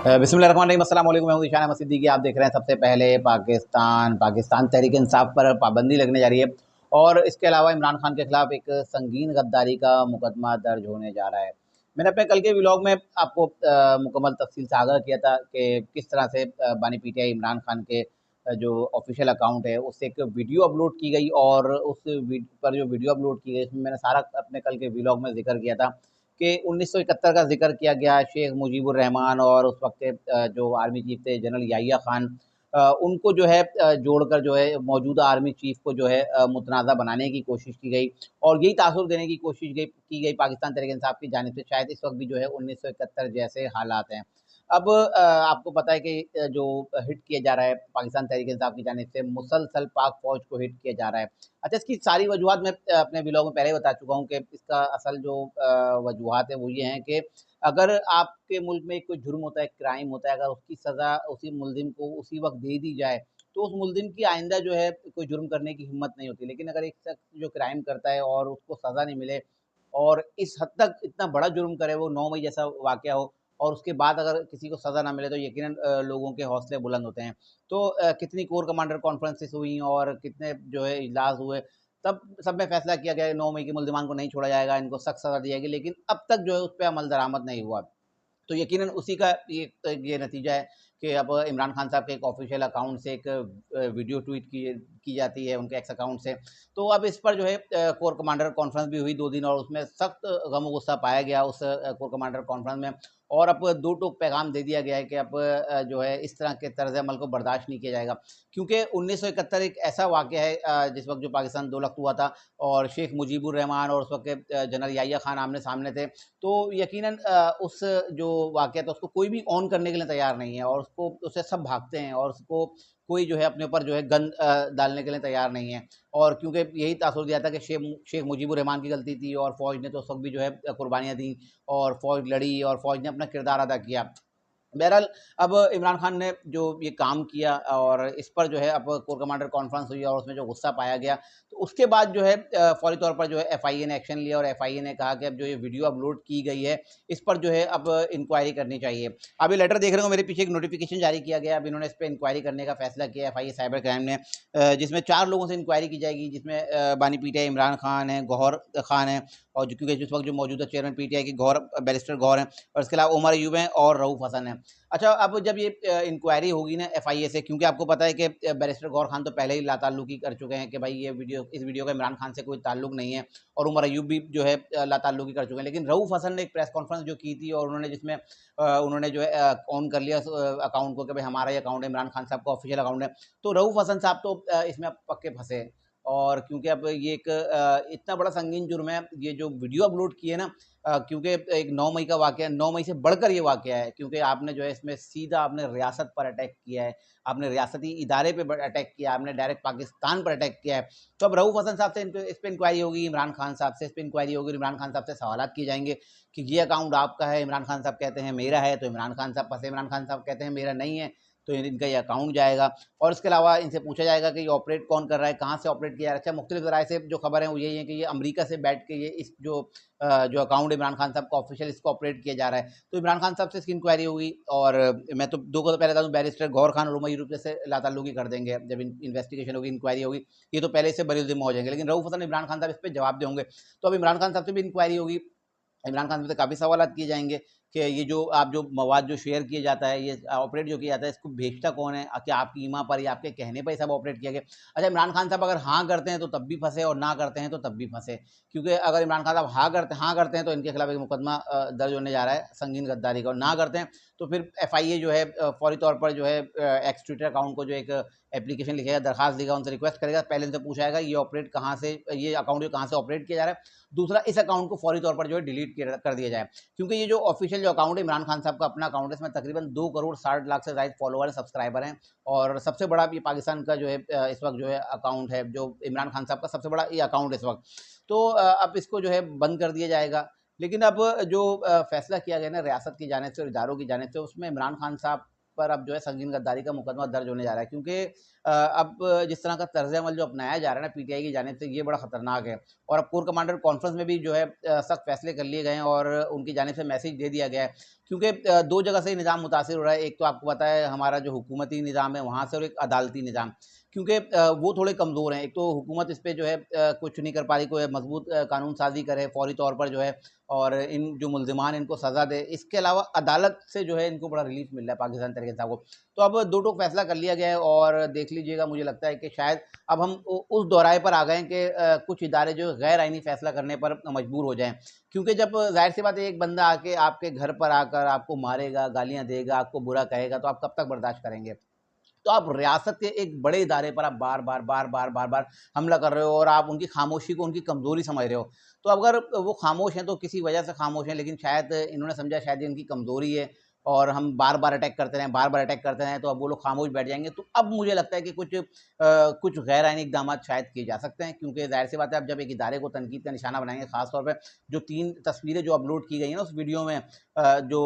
बिस्मिल्लाहिर्रहमानिर्रहीम, अस्सलाम वालेकुम। मैं हूं ज़ीशान अहमद सिद्दीकी। आप देख रहे हैं सबसे पहले पाकिस्तान तहरीक इंसाफ पर पाबंदी लगने जा रही है और इसके अलावा इमरान खान के खिलाफ एक संगीन गद्दारी का मुकदमा दर्ज होने जा रहा है। मैंने अपने कल के व्लॉग में आपको मुकम्मल तफसील से आगाह किया था कि किस तरह से बानी पीटीआई इमरान खान के जो ऑफिशियल अकाउंट है उससे एक वीडियो अपलोड की गई और उस पर जो वीडियो अपलोड की गई उसमें मैंने सारा अपने कल के व्लॉग में जिक्र किया था कि 1971 का ज़िक्र किया गया। शेख मुजीबुर रहमान और उस वक़्त के जो आर्मी चीफ़ थे जनरल याहिया खान, उनको जो है जोड़कर जो है मौजूदा आर्मी चीफ़ को जो है मुतनाज़ा बनाने की कोशिश की गई और यही तासुर देने की कोशिश की गई पाकिस्तान तहरीक इंसाफ की जानिब से। शायद इस वक़्त भी जो है 1971 जैसे हालात हैं। अब आपको पता है कि जो हिट किया जा रहा है पाकिस्तान तहरीक इंसाफ की जानिब से, मुसलसल पाक फ़ौज को हिट किया जा रहा है। अच्छा, इसकी सारी वजूहात मैं अपने व्लॉग में पहले ही बता चुका हूँ कि इसका असल जो वजूहात है वो ये हैं कि अगर आपके मुल्क में कोई जुर्म होता है, क्राइम होता है, अगर उसकी सज़ा उसी मुल्ज़िम को उसी वक़्त दे दी जाए, तो उस मुल्ज़िम की आइंदा जो है कोई जुर्म करने की हिम्मत नहीं होती। लेकिन अगर एक शख्स जो क्राइम करता है और उसको सज़ा नहीं मिले और इस हद तक इतना बड़ा जुर्म करे, वो 9 मई जैसा वाक़या हो और उसके बाद अगर किसी को सज़ा ना मिले, तो यकीनन लोगों के हौसले बुलंद होते हैं। तो कितनी कोर कमांडर कॉन्फ्रेंसेस हुई और कितने जो है इजलास हुए, तब सब में फैसला किया गया कि 9 मई के मुल्ज़िमान को नहीं छोड़ा जाएगा, इनको सख्त सज़ा दी जाएगी, लेकिन अब तक जो है उस पे अमल दरामद नहीं हुआ। तो यकीनन उसी का ये नतीजा है कि अब इमरान खान साहब के एक ऑफ़िशियल अकाउंट से एक वीडियो ट्वीट की जाती है उनके एक्स अकाउंट से। तो अब इस पर जो है कोर कमांडर कॉन्फ्रेंस भी हुई 2 दिन और उसमें सख्त गम-ओ-गुस्सा पाया गया उस कोर कमांडर कॉन्फ्रेंस में और अब दो टूक पैगाम दे दिया गया है कि अब जो है इस तरह के तर्ज़ अमल को बर्दाश्त नहीं किया जाएगा। क्योंकि 1971 एक ऐसा वाक़या है जिस वक़्त जो पाकिस्तान दो लख्त हुआ था और शेख मुजीबुर रहमान और उस वक़्त के जनरल याहिया खान आमने-सामने थे। तो यकीनन उस जो वाक़या था उसको कोई भी ऑन करने के लिए तैयार नहीं है और उससे सब भागते हैं और उसको कोई जो है अपने ऊपर जो है गन डालने के लिए तैयार नहीं है। और क्योंकि यही तासुर दिया था कि शेख मुजीबुर रहमान की गलती थी और फ़ौज ने तो उस वक़्त भी जो है कुर्बानियाँ दी और फ़ौज लड़ी और फ़ौज ने अपना किरदार अदा किया। बहरहाल अब इमरान खान ने जो ये काम किया और इस पर जो है अब कोर कमांडर कॉन्फ्रेंस हुई और उसमें जो गुस्सा पाया गया, तो उसके बाद जो है फ़ौरी तौर पर जो है एफआईए ने एक्शन लिया और एफआईए ने कहा कि अब जो ये वीडियो अपलोड की गई है, इस पर जो है अब इंक्वायरी करनी चाहिए। अब ये लेटर देख रहे हो मेरे पीछे एक नोटिफ़िकेशन जारी किया गया, अब इन्होंने इस पे इंक्वायरी करने का फैसला किया एफआईए साइबर क्राइम ने, जिसमें 4 लोगों से इंक्वायरी की जाएगी, जिसमें बानी पीटीआई इमरान खान है, गौहर खान है और जो क्योंकि जिस वक़्त जो मौजूदा चेयरमैन पीटीआई की बैरिस्टर गौहर हैं और इसके अलावा उमर अयूब हैं और रऊफ़ हसन हैं। अच्छा, अब जब ये इंक्वायरी होगी ना एफआईए से, क्योंकि आपको पता है कि बैरिस्टर गौहर खान तो पहले ही लाताल्लुकी कर चुके हैं कि भाई ये इस वीडियो का इमरान खान से कोई ताल्लुक नहीं है और उमर अयूब भी जो है लाताल्लुकी कर चुके हैं। लेकिन रऊफ़ हसन ने एक प्रेस कॉन्फ्रेंस जो की थी और उन्होंने जिसमें उन्होंने जो है ऑन कर लिया अकाउंट को कि भाई हमारा ये अकाउंट है, इमरान खान साहब का ऑफिशियल अकाउंट है। तो रऊफ़ हसन साहब तो इसमें अब पक्के फँसे और क्योंकि अब ये एक इतना बड़ा संगीन जुर्म है, ये जो वीडियो अपलोड की है ना, क्योंकि एक 9 मई का वाक़या है, 9 मई से बढ़कर ये वाक़या है क्योंकि आपने जो है इसमें सीधा आपने रियासत पर अटैक किया है, आपने रियासती इदारे पे ब अटैक किया है, आपने डायरेक्ट पाकिस्तान पर अटैक किया है। तो अब रऊफ़ हसन साहब से इस पे इंक्वायरी होगी, इमरान खान साहब से इस पे इंक्वायरी होगी, इमरान खान साहब से सवालात किए जाएँगे कि ये अकाउंट आपका है, इमरान खान साहब कहते हैं मेरा है, तो इमरान खान साहब फँसे, इमरान खान साहब कहते हैं मेरा नहीं है, तो इनका ये अकाउंट जाएगा और इसके अलावा इनसे पूछा जाएगा कि ये ऑपरेट कौन कर रहा है, कहाँ से ऑपरेट किया जा रहा है। अच्छा, मुख्तलिफ़ ज़राए से जो खबर है वो यही है कि ये अमेरिका से बैठ के ये इस जो अकाउंट इमरान खान साहब का ऑफिशियल इसको ऑपरेट किया जा रहा है। तो इमरान खान साहब से इसकी इंक्वायरी होगी और मैं तो 2 को तो पहले बता दूँ, बैरिस्टर गौहर खान और उमर यूनुस जैसे लाताल्लुकी कर देंगे जब इन्वेस्टिगेशन होगी, इंक्वायरी होगी। ये तो पहले से बरी-ज़िम्मा हो जाएंगे। लेकिन रऊफ़ हसन, इमरान खान साहब इस पे जवाब देंगे। तो अब इमरान खान साहब से भी इंक्वायरी होगी। इमरान खान से काफ़ी सवालात किए जाएँगे कि ये जो आप जो मवाद जो शेयर किया जाता है, ये ऑपरेट जो किया जाता है, इसको भेजता कौन है? क्या आपकी ईमा पर या आपके कहने पर ये सब ऑपरेट किया गया? अच्छा, इमरान खान साहब अगर हाँ करते हैं तो तब भी फँसे और ना करते हैं तो तब भी फँसे। क्योंकि अगर इमरान खान साहब हाँ करते हैं तो इनके खिलाफ एक मुकदमा दर्ज होने जा रहा है संगीन गद्दारी का और ना करते हैं तो फिर एफआईए जो है फौरी तौर पर जो है एक्स ट्विटर अकाउंट को जो एक एप्लीकेशन लिखेगा, दरखास्त देगा, उनसे रिक्वेस्ट करेगा। पहले उनसे पूछाएगा ये ऑपरेट कहाँ से, ये अकाउंट कहाँ से ऑपरेट किया जा रहा है। दूसरा, इस अकाउंट को फौरी तौर पर जो है डिलीट कर दिया जाए, क्योंकि ये जो ऑफिशियल जो अकाउंट है इमरान खान साहब का अपना अकाउंट है, इसमें तकरीबन 2 करोड़ 60 लाख से ज़ायद फॉलोवर है, सब्सक्राइबर हैं और सबसे बड़ा ये पाकिस्तान का जो है इस वक्त जो है अकाउंट है, जो इमरान खान साहब का सबसे बड़ा ये अकाउंट है इस वक्त। तो अब इसको जो है बंद कर दिया जाएगा। लेकिन अब जो फैसला किया गया ना रियासत की जानिब से और इदारों की जानिब से, उसमें इमरान खान साहब पर अब जो है संगीन गद्दारी का मुकदमा दर्ज होने जा रहा है, क्योंकि अब जिस तरह का तर्ज अमल जो अपनाया जा रहा है ना पीटीआई की जानिब से, ये बड़ा खतरनाक है। और अब कोर कमांडर कॉन्फ्रेंस में भी जो है सख्त फैसले कर लिए गए हैं और उनकी जानिब से मैसेज दे दिया गया है, क्योंकि 2 जगह से निज़ाम मुतासिर हो रहा है। एक तो आपको पता है हमारा जो हुकूमती निज़ाम है वहाँ से, और एक अदालती निज़ाम। क्योंकि वो थोड़े कमज़ोर हैं। एक तो हुकूमत इस पे जो है कुछ नहीं कर पा रही, कोई मज़बूत कानून साज़ी करे फ़ौरी तौर पर जो है, और इन जो मुल्ज़िमान इनको सज़ा दे। इसके अलावा अदालत से जो है इनको बड़ा रिलीफ़ मिल रहा है पाकिस्तान तहरीक इंसाफ को। तो अब दो टूक फ़ैसला कर लिया गया है, और देख लीजिएगा, मुझे लगता है कि शायद अब हम उ उस दोराहे पर आ गए हैं कि कुछ इदारे जो गैर आइनी फ़ैसला करने पर मजबूर हो जाएँ। क्योंकि जब ज़ाहिर-सी बात है एक बंदा आके आपके घर पर आकर आपको मारेगा, गालियाँ देगा, आपको बुरा कहेगा, तो आप कब तक बर्दाश्त करेंगे? तो आप रियासत के एक बड़े इदारे पर आप बार-बार हमला कर रहे हो, और आप उनकी खामोशी को उनकी कमज़ोरी समझ रहे हो। तो अगर वो खामोश हैं तो किसी वजह से खामोश हैं, लेकिन शायद इन्होंने समझा शायद ये इनकी कमज़ोरी है, और हम बार-बार अटैक करते रहें, बार-बार अटैक करते रहें, तो अब वो लोग खामोश बैठ जाएँगे। तो अब मुझे लगता है कि कुछ गैर आइनी इक़दामात शायद किए जा सकते हैं, क्योंकि ज़ाहिर-सी बात है, अब जब एक इदारे को तनकीद का निशाना बनाएँगे, ख़ास तौर पे जो 3 तस्वीरें जो अपलोड की गई हैं ना उस वीडियो में, जो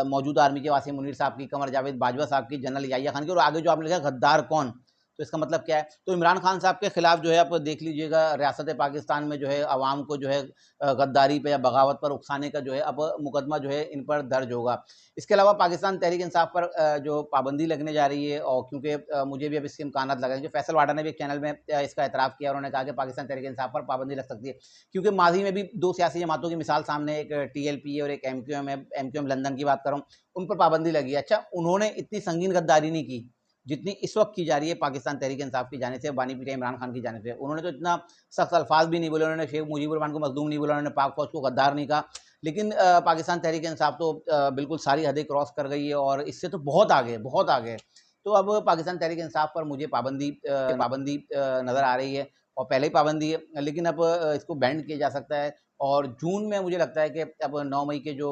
मौजूदा आर्मी के वासिम मुनीर साहब की, कमर जावेद बाजवा साहब की, जनरल याहिया खान की, और आगे जो आपने लिखा गद्दार कौन? तो इसका मतलब क्या है? तो इमरान खान साहब के खिलाफ जो है आप देख लीजिएगा, रियासत पाकिस्तान में जो है अवाम को जो है गद्दारी पे या बगावत पर उकसाने का जो है अब मुकदमा जो है इन पर दर्ज होगा। इसके अलावा पाकिस्तान तहरीक इंसाफ पर जो पाबंदी लगने जा रही है, और क्योंकि मुझे भी अब इसके इम्कानात लग रहे हैं, जो फैसल वाडा ने भी एक चैनल में इसका एतराफ़ किया, उन्होंने कहा कि पाकिस्तान तहरीक इंसाफ पर पाबंदी लग सकती है। क्योंकि माज़ी में भी 2 सियासी जमातों की मिसाल सामने, एक टीएलपी और एक एमक्यूएम है, एमक्यूएम लंदन की बात कर रहा हूँ, उन पर पाबंदी लगी है। अच्छा, उन्होंने इतनी संगीन गद्दारी नहीं की, जितनी इस वक़्त की जा रही है पाकिस्तान तहरीक इंसाफ की जानिब से, बानी पीटे इमरान खान की जानिब से। उन्होंने तो इतना सख्त अल्फ़ाज़ भी नहीं बोले, उन्होंने शेख मुजीबुर रहमान को मज़लूम नहीं बोला, उन्होंने पाक फ़ौज को गद्दार नहीं कहा। लेकिन पाकिस्तान तहरीक इंसाफ तो बिल्कुल सारी हदें क्रॉस कर गई है, और इससे तो बहुत आगे है, बहुत आगे है। तो अब पाकिस्तान तहरीक इंसाफ पर मुझे पाबंदी नज़र आ रही है, और पहले ही पाबंदी है, लेकिन अब इसको बैंड किया जा सकता है। और जून में मुझे लगता है कि अब 9 मई के जो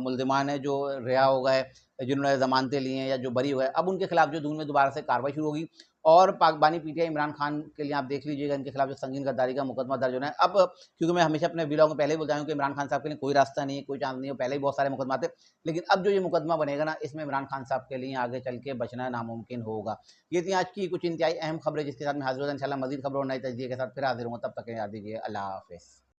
मुल्ज़िमान हैं, जो रिहा हो गए, जिन्होंने ज़मानतें ली हैं या जो बरी हो गए, अब उनके खिलाफ जो जून में दोबारा से कार्रवाई शुरू होगी। और पाक बानी पीटीआई इमरान खान के लिए आप देख लीजिएगा, इनके खिलाफ जो संगीन गद्दारी का मुकदमा दर्ज होना है। अब क्योंकि मैं हमेशा अपने व्लॉग में पहले ही बोलता हूँ कि इमरान खान साहब के लिए कोई रास्ता नहीं है, कोई चांस नहीं है, पहले ही बहुत सारे मुकदमा थे। लेकिन अब जो ये मुकदमा बनेगा ना, इसमें इमरान खान साहब के लिए आगे चल के बचना नामुमकिन होगा। ये थी आज की कुछ इंतहाई अहम खबरें, जिसके साथ मैं हाज़िर होता हूँ इंशाल्लाह मज़ीद खबरों और नए तजज़िये के साथ फिर हाज़िर हूँ। तब तक के लिए याद दीजिए, अल्लाह हाफ़िज़।